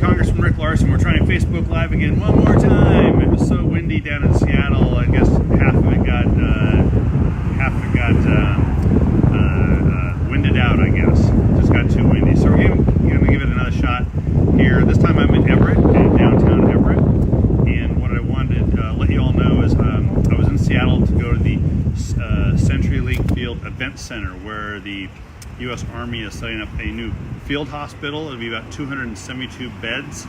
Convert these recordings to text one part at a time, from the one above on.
Congressman Rick Larsen. We're trying Facebook Live again one more time. It was so windy down in Seattle. I guess half of it got winded out. I guess just got too windy. So we're gonna give it another shot here. This time I'm in Everett, in downtown Everett. And what I wanted to let you all know is I was in Seattle to go to the CenturyLink Field Event Center, where the U.S. Army is setting up a new field hospital. It'll be about 272 beds.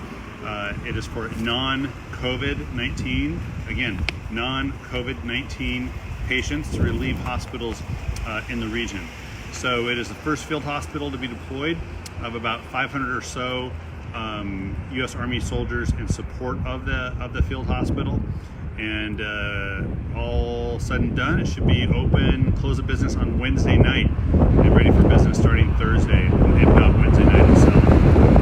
It is for non-COVID-19, again, non-COVID-19 patients to relieve hospitals in the region. So it is the first field hospital to be deployed of about 500 or so U.S. Army soldiers in support of the field hospital. And all said and done, it should be open, close of business on Wednesday night, and ready for business starting Thursday, if not Wednesday night itself.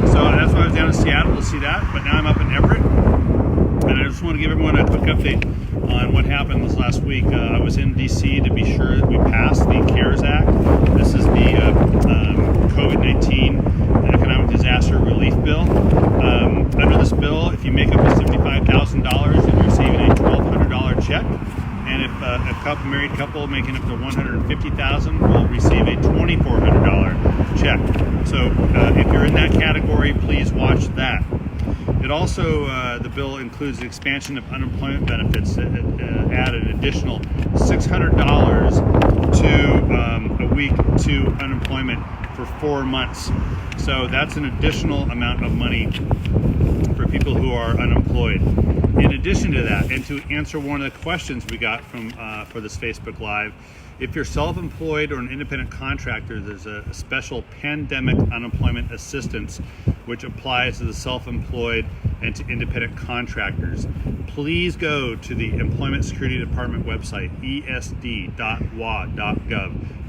So that's why I was down in Seattle to see that, but now I'm up in Everett, and I just want to give everyone a quick update on what happened this last week. I was in D.C. to be sure that we passed the CARES Act. This is the COVID-19 Economic Disaster Relief Bill. Under this bill, if you make up to $75,000, you'll be receiving a $1,200 check. And if a married couple making up to $150,000 will receive a $2,400 check. So if you're in that category, please watch that. It also, the bill includes the expansion of unemployment benefits that add an additional $600 a week to unemployment for 4 months. So that's an additional amount of money for people who are unemployed. In addition to that, and to answer one of the questions we got from for this Facebook Live, if you're self-employed or an independent contractor, there's a special pandemic unemployment assistance which applies to the self-employed and to independent contractors. Please go to the Employment Security Department website, esd.wa.gov,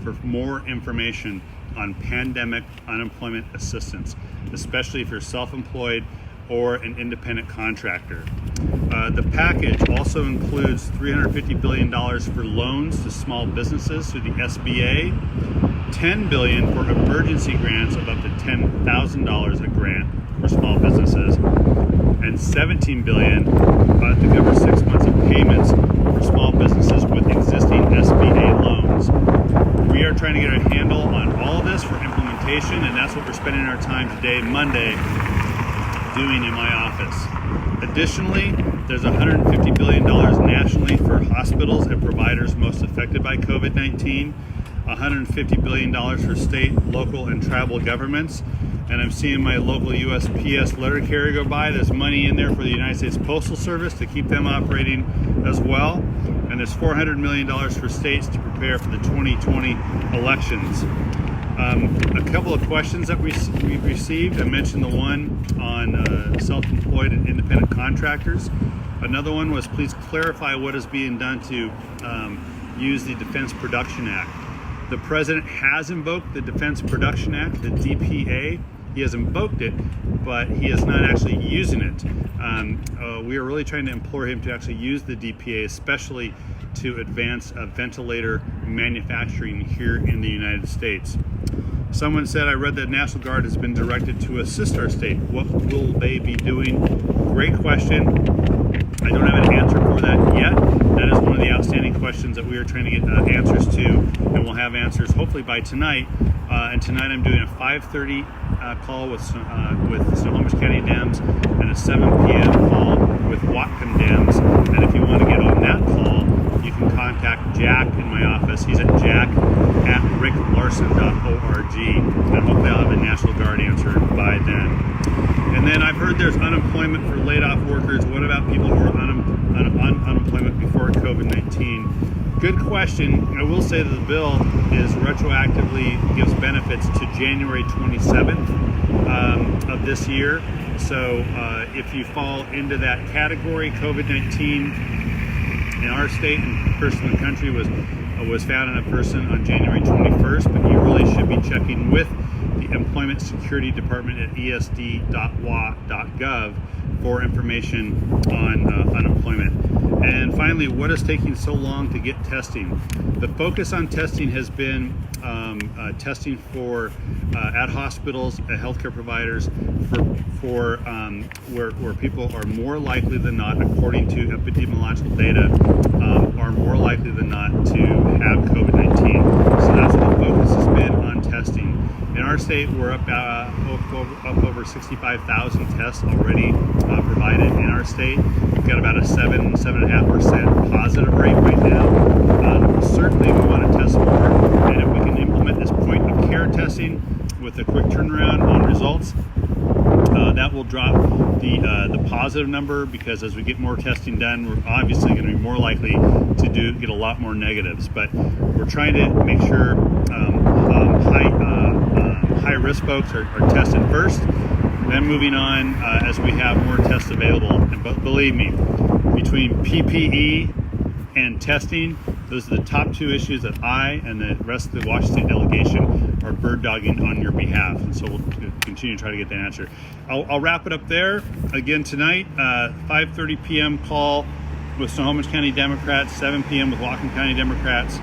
for more information on pandemic unemployment assistance, especially if you're self-employed or an independent contractor. The package also includes $350 billion for loans to small businesses through the SBA, $10 billion for emergency grants of up to $10,000 a grant for small businesses, and $17 billion to cover 6 months of payments for small businesses with existing SBA loans. We are trying to get a handle on all of this for implementation, and that's what we're spending our time today, Monday, doing in my office. Additionally, there's $150 billion nationally for hospitals and providers most affected by COVID-19, $150 billion for state, local, and tribal governments. And I'm seeing my local USPS letter carrier go by. There's money in there for the United States Postal Service to keep them operating as well. And there's $400 million for states to prepare for the 2020 elections. A couple of questions that we've received. I mentioned the one on self-employed and independent contractors. Another one was, please clarify what is being done to use the Defense Production Act. The President has invoked the Defense Production Act, the DPA. He has invoked it, but he is not actually using it. We are really trying to implore him to actually use the DPA, especially to advance ventilator manufacturing here in the United States. Someone said, I read that National Guard has been directed to assist our state. What will they be doing? Great question. I don't have an answer for that yet. That is one of the outstanding questions that we are trying to get answers to, and we'll have answers hopefully by tonight. And tonight I'm doing a 5:30 call with Snohomish County Dems and a 7 p.m. call with Whatcom Dems. And if you want to get on that call, you can contact Jack in my office. He's at jack@ricklarsen.org. And hopefully I'll have a National Guard answer by then. And then I've heard there's unemployment for laid off workers. What about people who are on unemployment before COVID-19? Good question. I will say that the bill is retroactively gives benefits to January 27th of this year. So if you fall into that category, COVID-19 in our state and first in the country was found in a person on January 21st, but you really should be checking with the Employment Security Department at esd.wa.gov for information on unemployment. And finally, what is taking so long to get testing? The focus on testing has been testing for at hospitals, at healthcare providers, for where people are more likely than not, according to epidemiological data, are more likely than not to have COVID-19. So that's what the focus has been on testing. In our state, we're up over 65,000 tests already provided in our state. We've got about a 7.5% positive rate right now. Certainly, we want to test more, and if we can implement this point of care testing with a quick turnaround on results, that will drop the positive number, because as we get more testing done, we're obviously going to be more likely to get a lot more negatives. But we're trying to make sure high risk folks are tested first, then moving on as we have more tests available. And believe me, between PPE and testing, those are the top two issues that I and the rest of the Washington State delegation are bird dogging on your behalf. And so we'll continue to try to get that answer. I'll wrap it up there. Again, tonight, 5:30 p.m. call with Snohomish County Democrats, 7 p.m. with Whatcom County Democrats.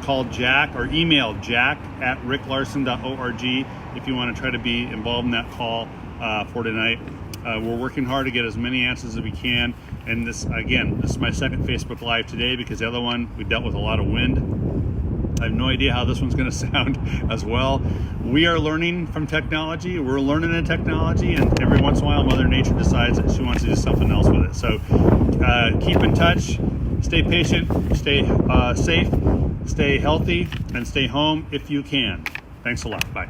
Call Jack or email jack@ricklarsen.org if you want to try to be involved in that call for tonight. We're working hard to get as many answers as we can. And this is my second Facebook Live today, because the other one, we dealt with a lot of wind. I have no idea how this one's going to sound as well. We are learning from technology. We're learning in technology, and every once in a while, Mother Nature decides that she wants to do something else with it. So keep in touch, stay patient, stay safe, stay healthy, and stay home if you can. Thanks a lot. Bye.